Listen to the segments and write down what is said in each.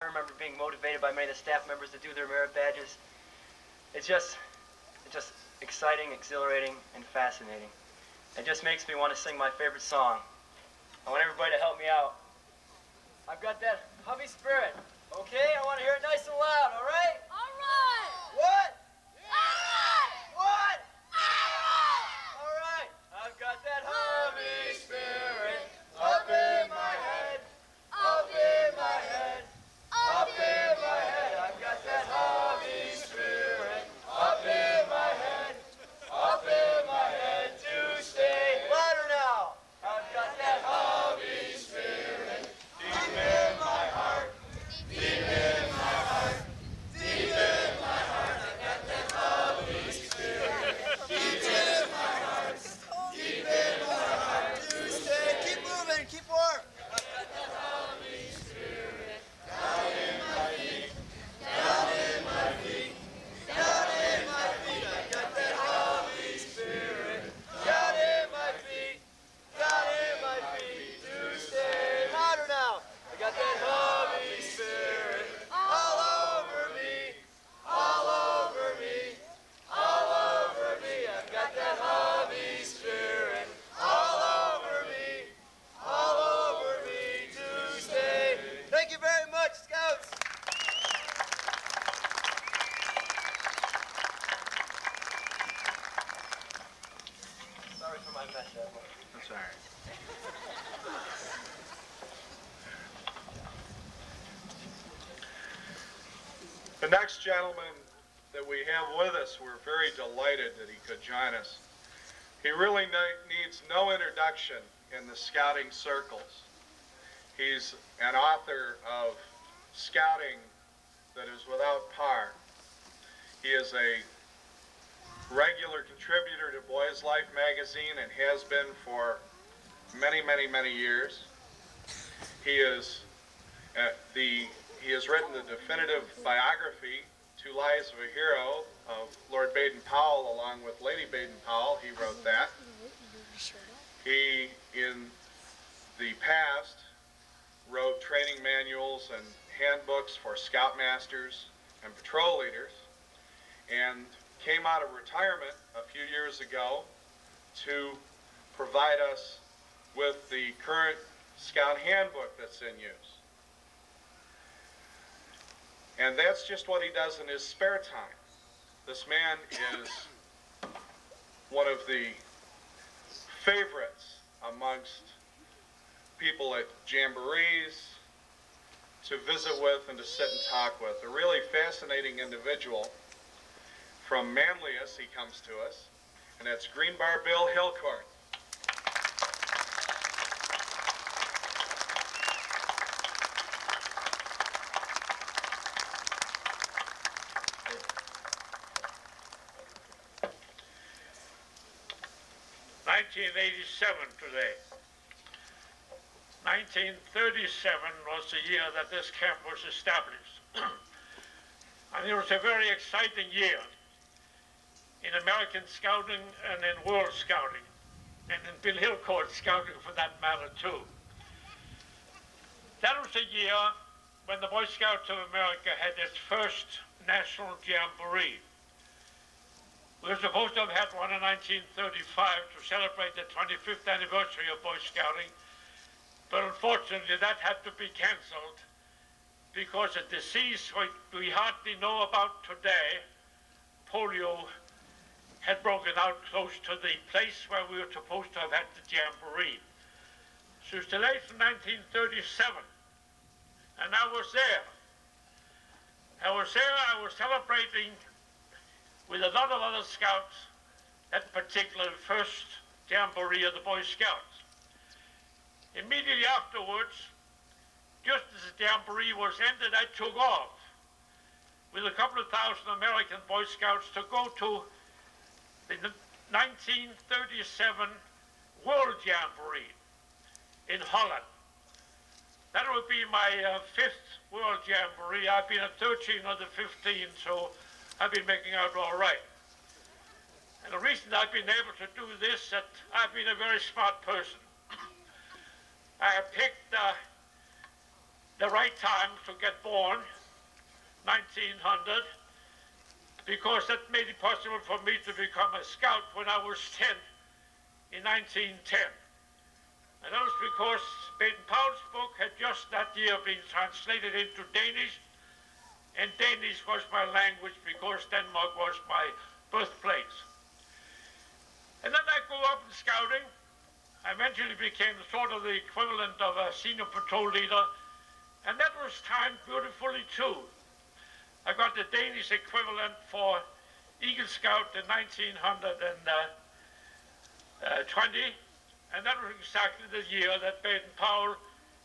I remember being motivated by many of the staff members to do their merit badges. It's just exciting, exhilarating, and fascinating. It just makes me want to sing my favorite song. I want everybody to help me out. I've got that Hovey spirit, okay? I want to hear it nice and loud, all right? All right! What? All right! What? All right! All right. I've got that Hovey spirit up in my head, up in my head, up in my head. I've got that Hovey spirit up in my head, up in my head to stay. Louder now. I've got that Hovey spirit deep in my heart, deep in my heart, deep in my heart. I've got that Hovey spirit deep in my heart, deep in my heart to stay. Keep moving, keep work. I've got that Hovey spirit down in my feet, down in my feet, down in my feet. I've got that Hovey spirit down in my feet, down in my feet to stay. Louder now. I got that Hovey spirit all over me, all over me, all over me. I've got that Hovey spirit all over me to stay. Thank you very much, Scouts. Sorry for my mess up. That's all right. The next gentleman that we have with us, we're very delighted that he could join us. He really needs no introduction in the scouting circles. He's an author of Scouting that is without par. He is a regular contributor to Boys Life magazine and has been for many, many, many years. He has written the definitive biography, Two Lives of a Hero, of Lord Baden-Powell, along with Lady Baden-Powell. He wrote that. He, in the past, wrote training manuals and handbooks for scoutmasters and patrol leaders, and came out of retirement a few years ago to provide us with the current Scout handbook that's in use. And that's just what he does in his spare time. This man is one of the favorites amongst people at jamborees to visit with and to sit and talk with. A really fascinating individual. From Manlius, he comes to us, and that's Greenbar Bill Hillcourt. Today. 1937 was the year that this camp was established. And it was a very exciting year in American Scouting and in World Scouting, and in Bill Hillcourt Scouting for that matter too. That was the year when the Boy Scouts of America had its first national jamboree. We were supposed to have had one in 1935 to celebrate the 25th anniversary of Boy Scouting, but unfortunately that had to be canceled because a disease we hardly know about today, polio, had broken out close to the place where we were supposed to have had the jamboree. So it's delayed from 1937, and I was there. I was celebrating with a lot of other scouts that particular first jamboree of the Boy Scouts. Immediately afterwards, just as the jamboree was ended, I took off with a couple of thousand American Boy Scouts to go to the 1937 World Jamboree in Holland. That would be my fifth World Jamboree. I've been at 13 of the 15, so I've been making out all right. And the reason I've been able to do this is that I've been a very smart person. I have picked the right time to get born, 1900, because that made it possible for me to become a scout when I was 10 in 1910. And that was because Baden-Powell's book had just that year been translated into Danish, and Danish was my language because Denmark was my birthplace. And then I grew up in scouting. I eventually became sort of the equivalent of a senior patrol leader, and that was timed beautifully too. I got the Danish equivalent for Eagle Scout in 1920, and that was exactly the year that Baden-Powell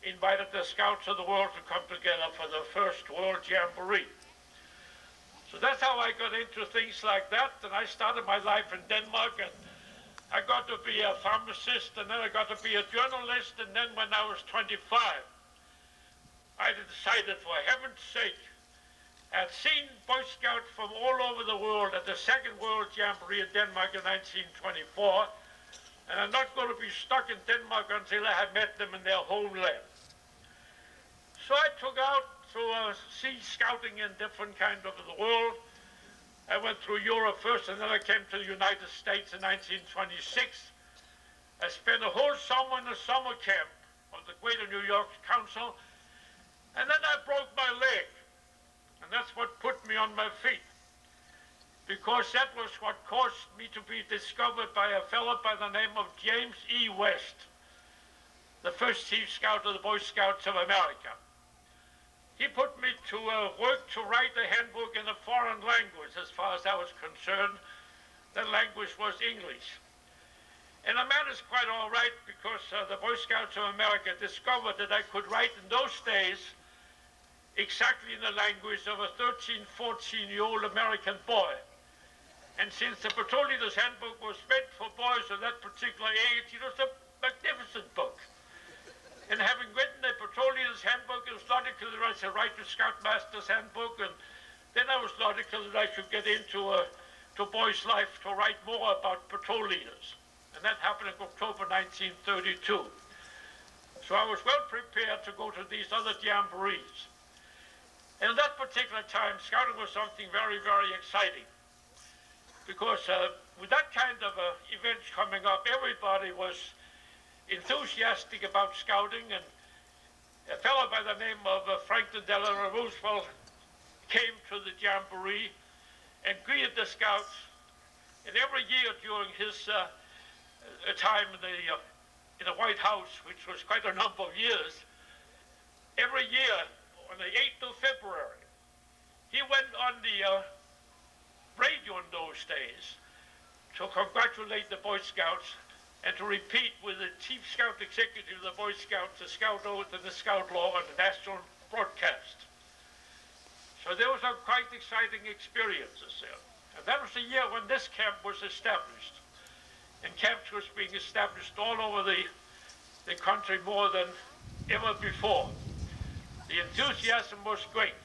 invited the scouts of the world to come together for the first World Jamboree. So that's how I got into things like that, and I started my life in Denmark, and I got to be a pharmacist, and then I got to be a journalist, and then when I was 25, I decided, for heaven's sake, I'd seen Boy Scouts from all over the world at the Second World Jamboree in Denmark in 1924, and I'm not going to be stuck in Denmark until I have met them in their homeland. So I took out to see scouting in different kinds of the world. I went through Europe first, and then I came to the United States in 1926. I spent a whole summer in a summer camp of the Greater New York Council, and then I broke my leg. And that's what put me on my feet, because that was what caused me to be discovered by a fellow by the name of James E. West, the first Chief Scout of the Boy Scouts of America. He put me to work to write a handbook in a foreign language. As far as I was concerned, that language was English. And I managed quite all right, because the Boy Scouts of America discovered that I could write in those days exactly in the language of a 13, 14-year-old American boy. And since the Patrol Leader's Handbook was meant for boys of that particular age, it was a magnificent book. And having written the Patrol Leader's Handbook, it was logical that I should write the Scoutmaster's Handbook, and then I was logical that I should get into to boys' life to write more about patrol leaders. And that happened in October 1932. So I was well prepared to go to these other jamborees. And at that particular time, scouting was something very, very exciting, because with that kind of events coming up, everybody was enthusiastic about scouting, and a fellow by the name of Franklin Delano Roosevelt came to the jamboree and greeted the scouts. And every year during his time in the White House, which was quite a number of years, every year, on the 8th of February, he went on the radio in those days to congratulate the Boy Scouts and to repeat with the Chief Scout Executive of the Boy Scouts the Scout Oath and the Scout Law on the national broadcast. So there was some quite exciting experiences there. And that was the year when this camp was established. And camps was being established all over the country more than ever before. The enthusiasm was great.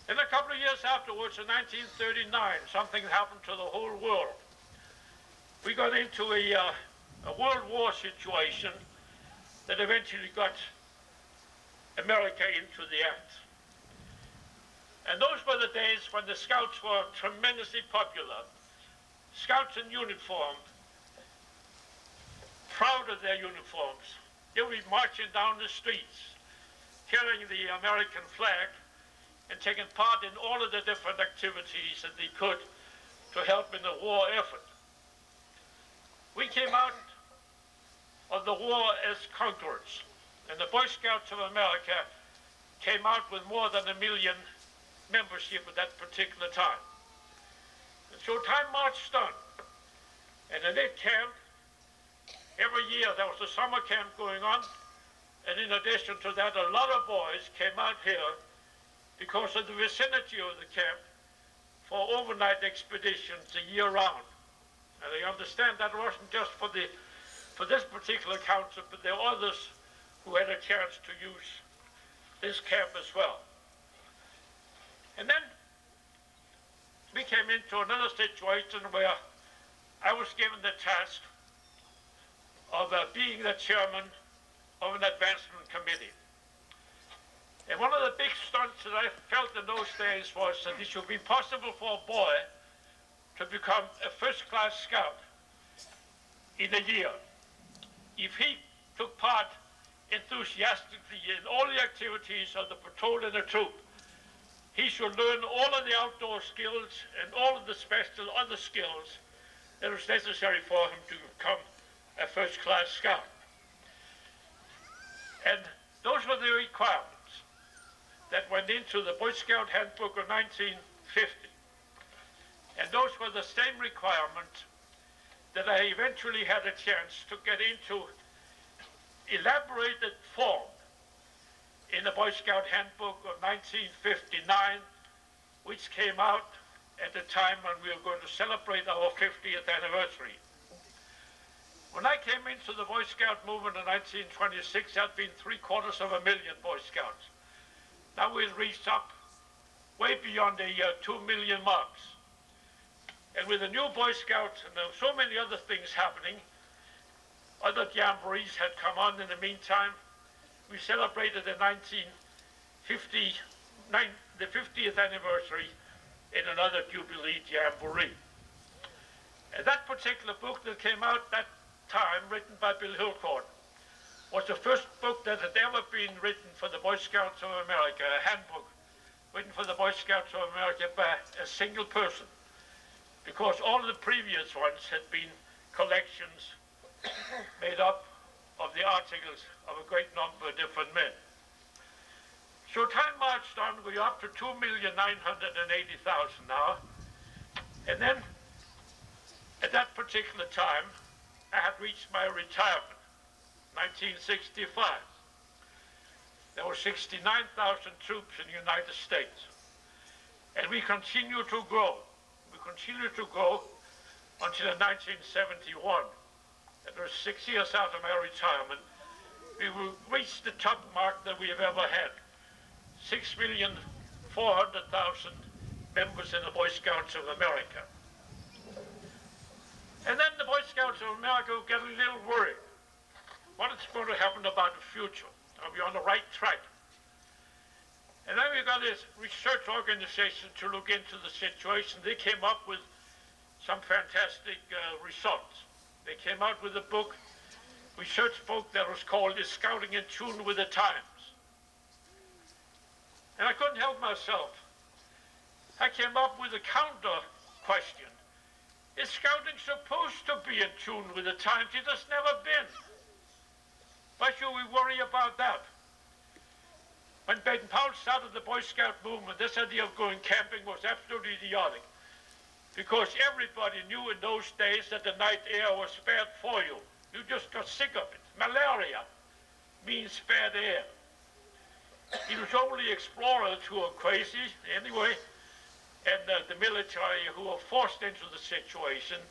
Then a couple of years afterwards, in 1939, something happened to the whole world. We got into a World War situation that eventually got America into the act. And those were the days when the Scouts were tremendously popular. Scouts in uniform, proud of their uniforms. They would be marching down the streets, carrying the American flag, and taking part in all of the different activities that they could to help in the war effort. We came out of the war as conquerors, and the Boy Scouts of America came out with more than 1 million membership at that particular time. And so time marched on, and in that camp, every year there was a summer camp going on, and in addition to that, a lot of boys came out here because of the vicinity of the camp for overnight expeditions the year round. And I understand that wasn't just for this particular council, but there were others who had a chance to use this camp as well. And then we came into another situation where I was given the task of being the chairman of an advancement committee. And one of the big stunts that I felt in those days was that it should be possible for a boy to become a first-class scout in a year if he took part enthusiastically in all the activities of the patrol and the troop. He should learn all of the outdoor skills and all of the special other skills that was necessary for him to become a first-class scout. And those were the requirements that went into the Boy Scout Handbook of 1950. And those were the same requirements that I eventually had a chance to get into elaborated form in the Boy Scout Handbook of 1959, which came out at the time when we were going to celebrate our 50th anniversary. When I came into the Boy Scout movement in 1926, there had been 750,000 Boy Scouts. Now we've reached up way beyond the 2 million marks. And with the new Boy Scouts and so many other things happening, other jamborees had come on in the meantime. We celebrated the 50th anniversary in another Jubilee Jamboree. And that particular book that came out that time, written by Bill Hilcourt, was the first book that had ever been written for the Boy Scouts of America, a handbook written for the Boy Scouts of America by a single person, because all the previous ones had been collections made up of the articles of a great number of different men. So time marched on, we're up to 2,980,000 now. And then, at that particular time, I had reached my retirement, 1965. There were 69,000 troops in the United States. And we continue to grow. We continue to grow until 1971. That was 6 years out of my retirement. We will reach the top mark that we have ever had. 6,400,000 members in the Boy Scouts of America. And then the Boy Scouts of America will get a little worried. What is going to happen about the future? Are we on the right track? And then we got this research organization to look into the situation. They came up with some fantastic results. They came out with a book, research book that was called Is Scouting in Tune with the Times? And I couldn't help myself. I came up with a counter question. Is scouting supposed to be in tune with the times? It has never been. Why should we worry about that? When Baden-Powell started the Boy Scout movement, this idea of going camping was absolutely idiotic, because everybody knew in those days that the night air was bad for you. You just got sick of it. Malaria means bad air. It was only explorers who were crazy anyway, and the military who were forced into the situation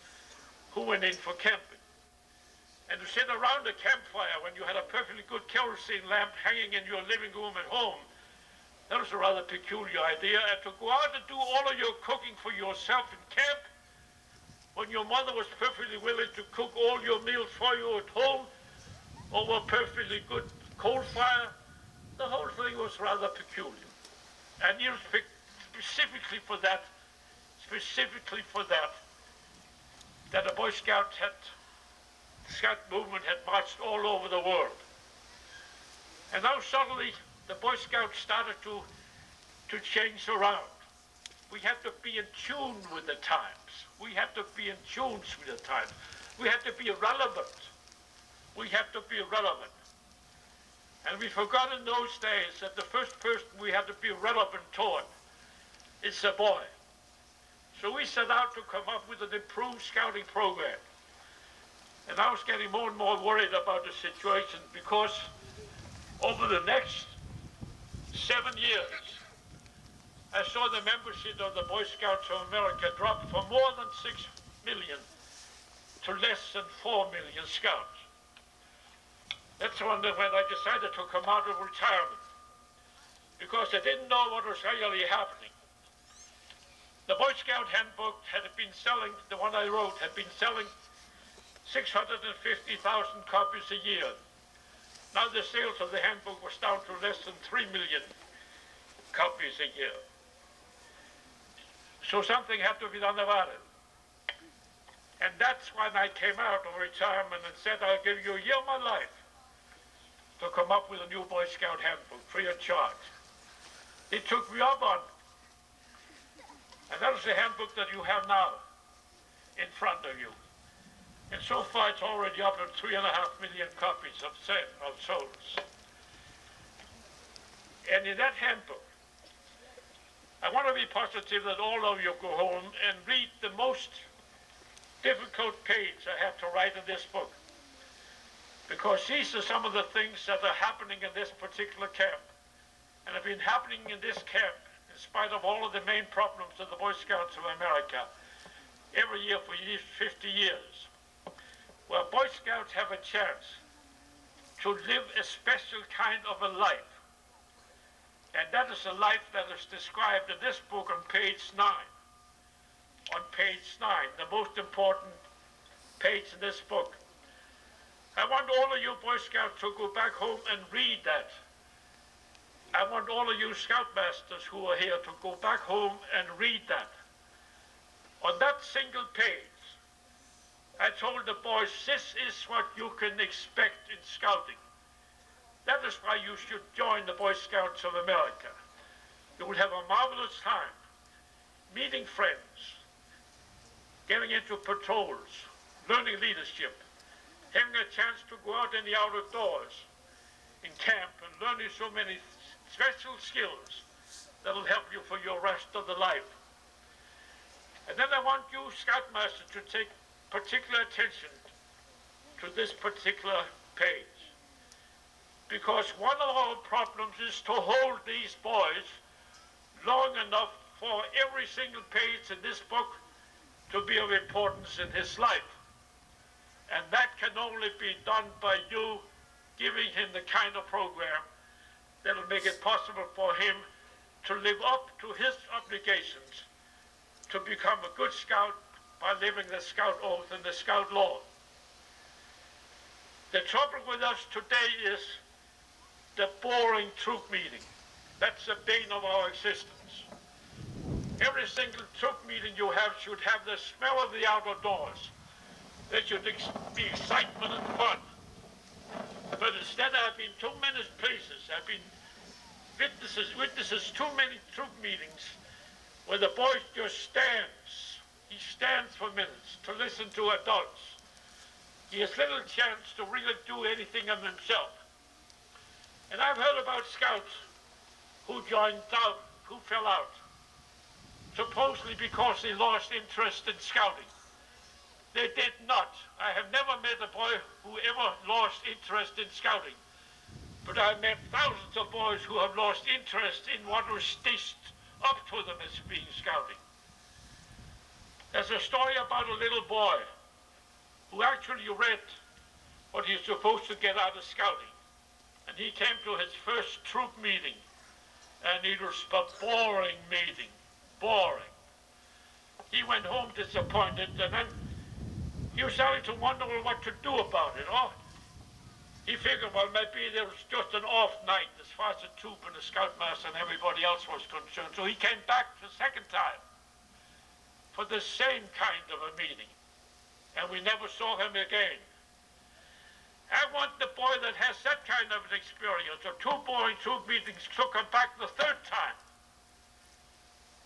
who went in for camping. And to sit around a campfire when you had a perfectly good kerosene lamp hanging in your living room at home, that was a rather peculiar idea. And to go out and do all of your cooking for yourself in camp, when your mother was perfectly willing to cook all your meals for you at home over a perfectly good coal fire, the whole thing was rather peculiar. And it was specifically for that, that the Boy Scout movement had marched all over the world. And now suddenly the Boy Scouts started to change around. We had to be in tune with the times. We had to be in tune with the times. We had to be relevant. We had to be relevant. And we forgot in those days that the first person we had to be relevant toward is a boy. So we set out to come up with an improved scouting program. And I was getting more and more worried about the situation, because over the next 7 years, I saw the membership of the Boy Scouts of America drop from more than 6 million to less than 4 million scouts. That's when I decided to come out of retirement, because I didn't know what was really happening. The Boy Scout Handbook had been selling, the one I wrote, had been selling 650,000 copies a year. Now the sales of the handbook was down to less than 3 million copies a year. So something had to be done about it. And that's when I came out of retirement and said, I'll give you a year of my life to come up with a new Boy Scout handbook, free of charge. They took me up on it. And that is the handbook that you have now in front of you. And so far it's already up to 3.5 million copies of sold. And in that handbook, I want to be positive that all of you go home and read the most difficult page I have to write in this book. Because these are some of the things that are happening in this particular camp. And have been happening in this camp in spite of all of the main problems of the Boy Scouts of America every year for these 50 years. Where Boy Scouts have a chance to live a special kind of a life. And that is a life that is described in this book on page 9. On page 9, the most important page in this book. I want all of you Boy Scouts to go back home and read that. I want all of you Scoutmasters who are here to go back home and read that. On that single page, I told the boys, this is what you can expect in scouting. That is why you should join the Boy Scouts of America. You will have a marvelous time, meeting friends, getting into patrols, learning leadership, having a chance to go out in the outdoors, in camp, and learning so many special skills that will help you for your rest of the life. And then I want you Scoutmasters to take particular attention to this particular page. Because one of our problems is to hold these boys long enough for every single page in this book to be of importance in his life. And that can only be done by you giving him the kind of program that will make it possible for him to live up to his obligations to become a good scout by living the Scout Oath and the Scout Law. The trouble with us today is the boring troop meeting. That's the bane of our existence. Every single troop meeting you have should have the smell of the outdoors. There should be excitement and fun. But instead I've been too many places. I've been witnesses too many troop meetings where the boy just stands. He stands for minutes to listen to adults. He has little chance to really do anything of himself. And I've heard about scouts who joined out, who fell out, supposedly because they lost interest in scouting. They did not. I have never met a boy who ever lost interest in scouting. But I've met thousands of boys who have lost interest in what was stitched up to them as being scouting. There's a story about a little boy who actually read what he's supposed to get out of scouting. And he came to his first troop meeting, and it was a boring meeting, boring. He went home disappointed, and then he was starting to wonder what to do about it. Oh, he figured, well, maybe there was just an off night as far as the troop and the Scoutmaster and everybody else was concerned. So he came back the second time for the same kind of a meeting, and we never saw him again. I want the boy that has that kind of an experience, or two boring troop meetings, to come back the third time.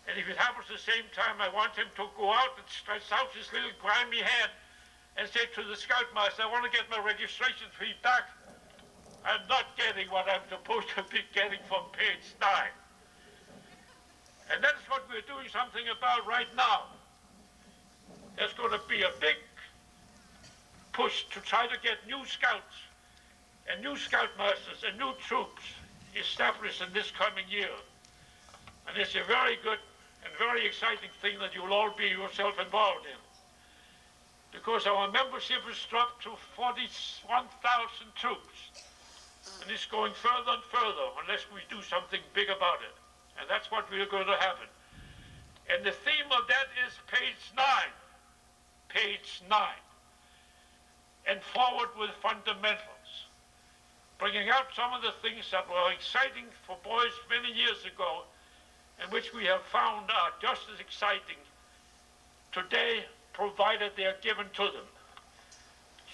And if it happens the same time, I want him to go out and stretch out his little grimy hand and say to the Scoutmaster, I want to get my registration fee back. I'm not getting what I'm supposed to be getting from page 9. And that's what we're doing something about right now. There's going to be a big push to try to get new scouts and new Scoutmasters and new troops established in this coming year. And it's a very good and very exciting thing that you'll all be yourself involved in. Because our membership has dropped to 41,000 troops. And it's going further and further unless we do something big about it. And that's what we're going to happen. And the theme of that is page 9. Page 9. And forward with fundamentals. Bringing out some of the things that were exciting for boys many years ago which we have found are just as exciting today, provided they are given to them.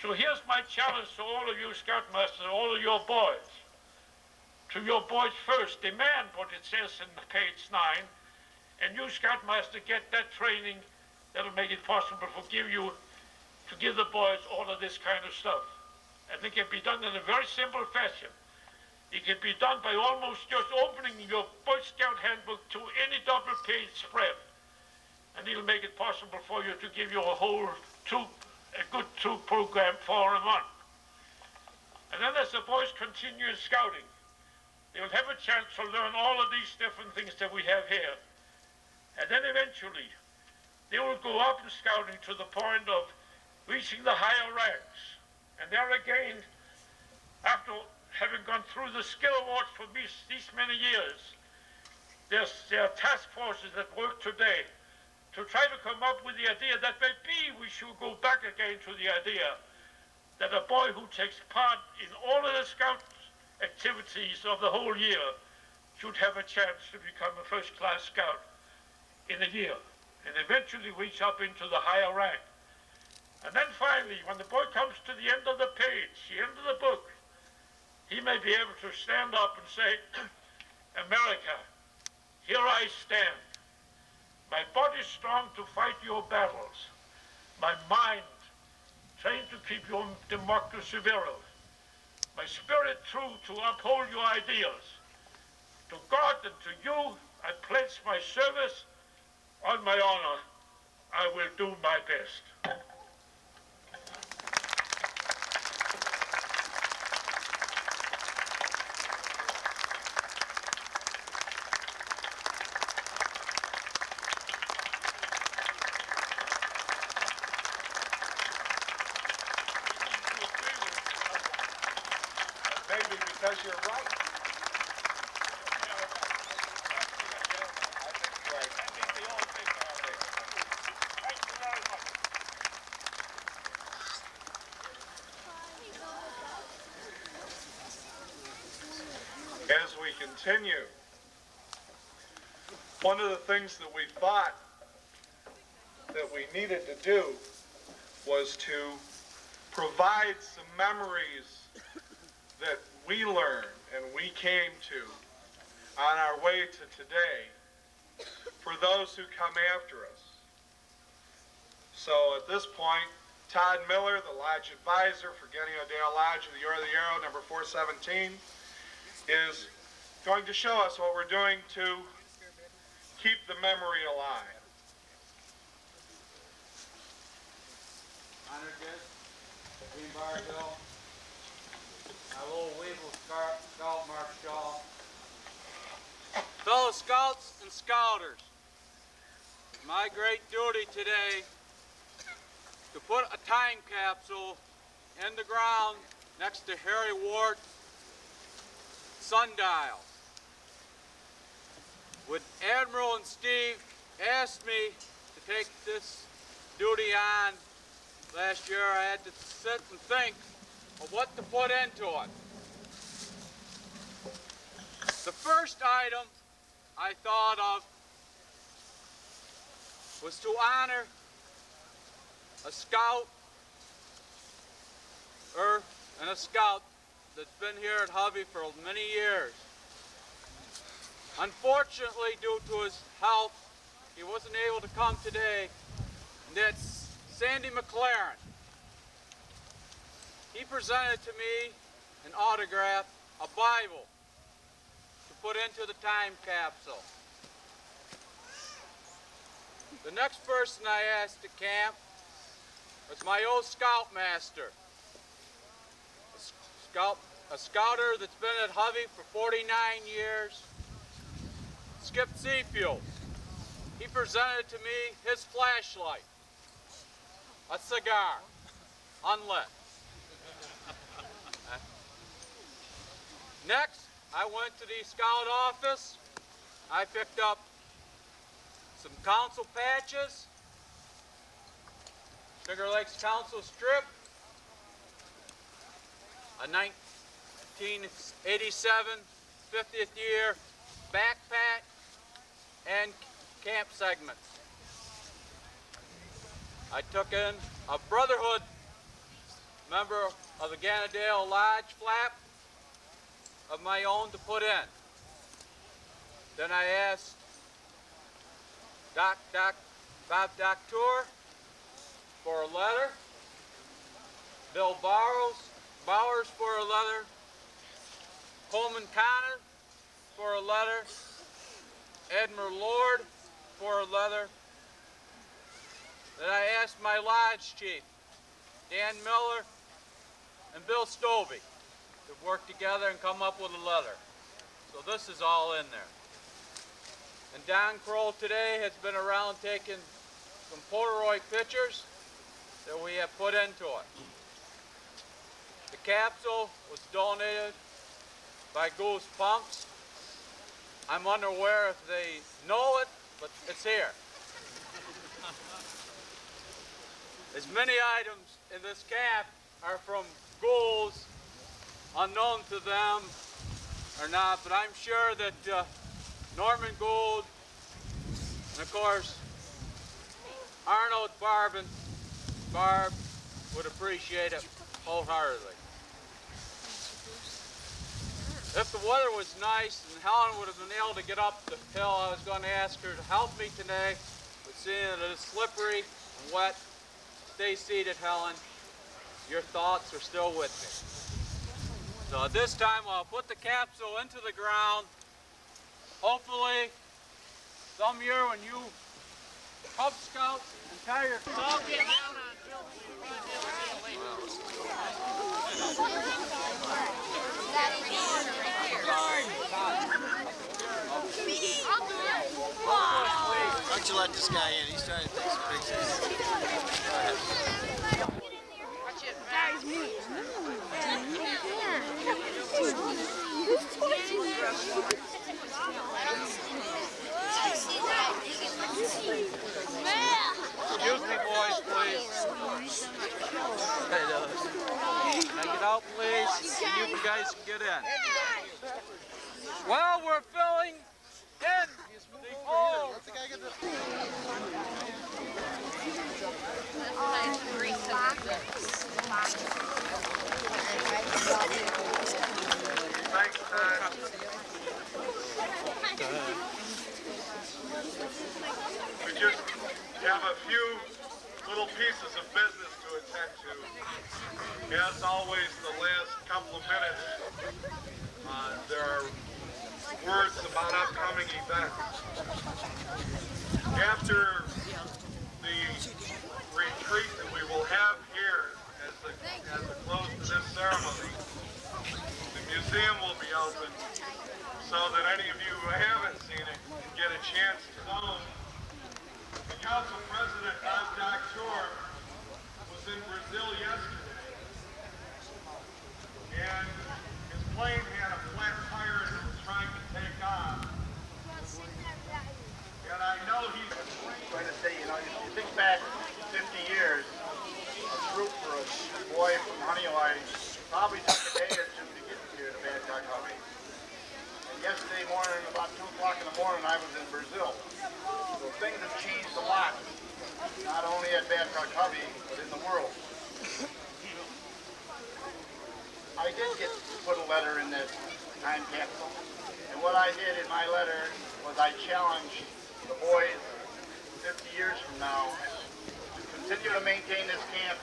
So here's my challenge to all of you Scoutmasters, all of your boys. To your boys first, demand what it says in page 9, and you Scoutmaster get that training that'll make it possible for you to give the boys all of this kind of stuff. And it can be done in a very simple fashion. It can be done by almost just opening your Boy Scout handbook to any double-page spread. And it'll make it possible for you to give you a good troop program for a month. And then as the boys continue in scouting, they will have a chance to learn all of these different things that we have here. And then eventually, they will go up in scouting to the point of reaching the higher ranks. And there again, after having gone through the skill awards for these many years, there are task forces that work today to try to come up with the idea that maybe we should go back again to the idea that a boy who takes part in all of the scout activities of the whole year should have a chance to become a first-class scout in a year and eventually reach up into the higher rank. And then finally, when the boy comes to the end of the page, the end of the book, he may be able to stand up and say, America, here I stand. My body strong to fight your battles. My mind trained to keep your democracy virile. My spirit true to uphold your ideals. To God and to you, I pledge my service. On my honor, I will do my best. Maybe because you're right. As we continue, one of the things that we thought that we needed to do was to provide some memories that we learned and we came to on our way to today for those who come after us. So at this point, Todd Miller, the Lodge Advisor for Getty O'Dale Lodge of the Year of the Arrow, number 417, is going to show us what we're doing to keep the memory alive. Honor Guest, Green Bar Hill, my little Weevil Scout Mark Shaw. Fellow Scouts and Scouters, my great duty today to put a time capsule in the ground next to Harry Wart's sundial. When Admiral and Steve asked me to take this duty on last year, I had to sit and think of what to put into it. The first item I thought of was to honor a scout and a scout that's been here at Hovey for many years. Unfortunately, due to his health, he wasn't able to come today, and that's Sandy McLaren. He presented to me an autograph, a Bible, to put into the time capsule. The next person I asked to camp was my old scoutmaster, a scouter that's been at Hovey for 49 years, Skip Seafield. He presented to me his flashlight, a cigar, unlit. Next, I went to the scout office. I picked up some council patches, Sugar Lakes Council strip, a 1987 50th year backpack, and camp segments. I took in a Brotherhood member of the Ganadale Lodge flap of my own to put in. Then I asked Bob Doctor for a letter, Bill Bowers for a letter, Coleman Connor for a letter, Admiral Lord for a letter. Then I asked my lodge chief, Dan Miller and Bill Stovey, to work together and come up with a letter. So this is all in there. And Don Kroll today has been around taking some Polaroid pictures that we have put into it. The capsule was donated by Goose Pumps. I'm unaware if they know it, but it's here. As many items in this cap are from Goulds, unknown to them or not, but I'm sure that Norman Gould and of course Arnold Barb would appreciate it wholeheartedly. If the weather was nice and Helen would have been able to get up the hill, I was going to ask her to help me today, but seeing that it's slippery and wet, stay seated, Helen. Your thoughts are still with me. So at this time, I'll put the capsule into the ground. Hopefully, some year when you Cub Scouts and tie your dog get down on Bill, Why don't you let this guy in? He's trying to take some pictures. Go ahead. Guys, me. Excuse me, boys, please. Can I get out, please? So you guys can get in. Well, we're filling in the hole. Thanks, we just have a few little pieces of business to attend to. As always, the last couple of minutes, there are words about upcoming events. After the retreat that we will have here as the close to this ceremony, the museum will be open so that any of you who haven't seen it can get a chance to know. The Council President, Bob Doctor, was in Brazil yesterday, and his plane had a flat tire that was trying to take off. And I know he's trying to say, you think back 50 years, a troop for a boy from Honeywell probably took a day or two to get here to Babcock-Hovey. And yesterday morning, about 2 o'clock in the morning, I was in Brazil. So things have changed a lot, not only at Babcock-Hovey, but in the world. I did get to put a letter in that time capsule, and what I did in my letter was I challenged the boys 50 years from now to continue to maintain this camp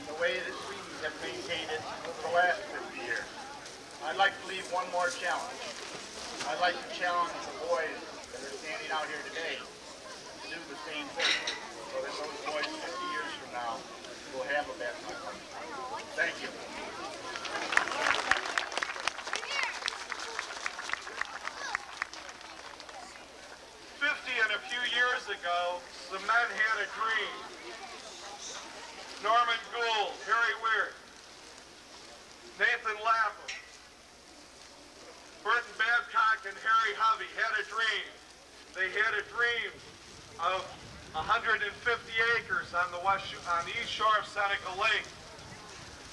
the way that we have maintained it over the last 50 years. I'd like to leave one more challenge. I'd like to challenge the boys that are standing out here today to do the same thing, so that those boys 50 years from now will have a Babcock. Thank you. 50 and a few years ago, the men had a dream. Norman Gould, Harry Weir, Nathan Lapham, Burton Babcock, and Harry Hovey had a dream. They had a dream of 150 acres on the east shore of Seneca Lake,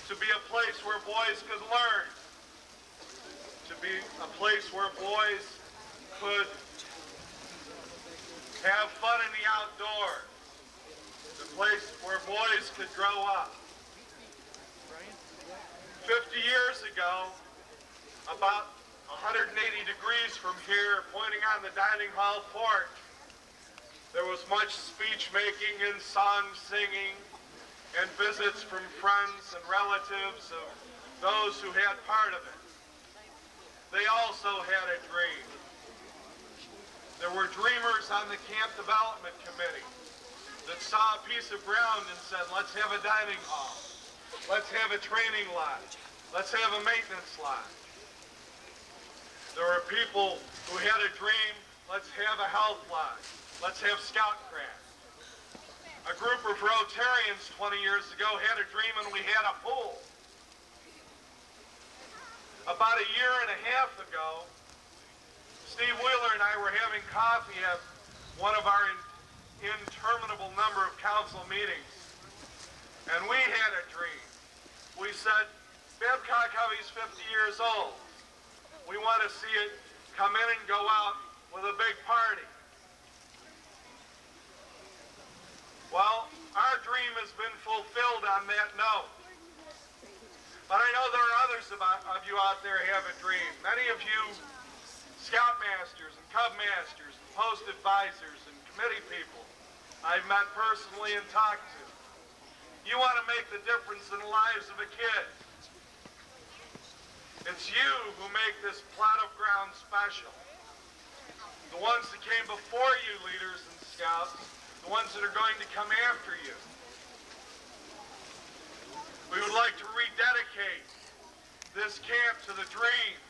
to be a place where boys could learn, to be a place where boys could have fun in the outdoors, the place where boys could grow up. 50 years ago, about 180 degrees from here, pointing on the dining hall porch, there was much speech making and song singing and visits from friends and relatives of those who had part of it. They also had a dream. There were dreamers on the Camp Development Committee that saw a piece of ground and said, let's have a dining hall. Let's have a training lodge. Let's have a maintenance lodge. There were people who had a dream, let's have a health lodge. Let's have scout craft. A group of Rotarians 20 years ago had a dream and we had a pool. About a year and a half ago, Steve Wheeler and I were having coffee at one of our interminable number of council meetings, and we had a dream. We said, Babcock-Hovey's 50 years old. We want to see it come in and go out with a big party. Well, our dream has been fulfilled on that note. But I know there are others of you out there who have a dream. Many of you scoutmasters and cubmasters and post advisors and committee people I've met personally and talked to. You want to make the difference in the lives of a kid. It's you who make this plot of ground special. The ones that came before you, leaders and scouts, the ones that are going to come after you. We would like to rededicate this camp to the dreams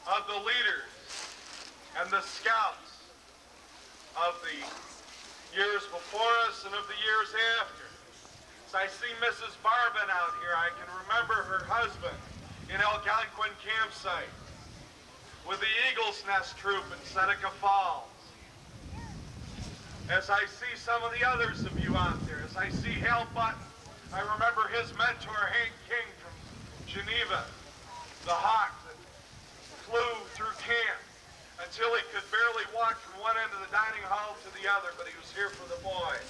of the leaders and the scouts of the years before us and of the years after. As I see Mrs. Barbin out here, I can remember her husband in Algonquin campsite with the Eagle's Nest Troop in Seneca Falls. As I see some of the others of you out there, as I see Hal Button, I remember his mentor, Hank King from Geneva, the hawk that flew through camp until he could barely walk from one end of the dining hall to the other, but he was here for the boys.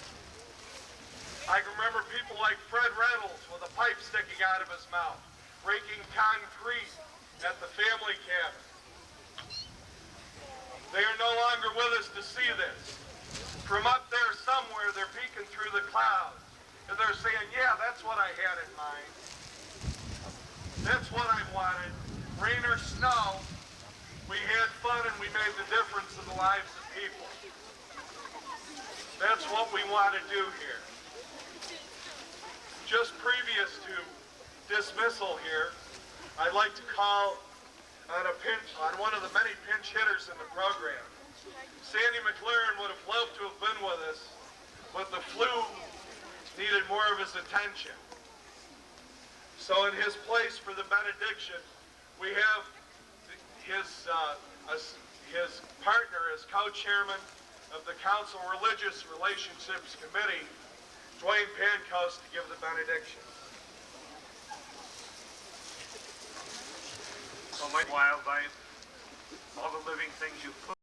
I can remember people like Fred Reynolds with a pipe sticking out of his mouth, raking concrete at the family cabin. They are no longer with us to see this. From up there somewhere, they're peeking through the clouds, and they're saying, yeah, that's what I had in mind. That's what I wanted. Rain or snow, we had fun and we made the difference in the lives of people. That's what we want to do here. Just previous to dismissal here, I'd like to call on one of the many pinch hitters in the program. Sandy McLaren would have loved to have been with us, but the flu needed more of his attention. So in his place for the benediction, we have his partner as co-chairman of the Council Religious Relationships Committee, Dwayne Pankos, to give the benediction. Almighty, wild life, all the living things you put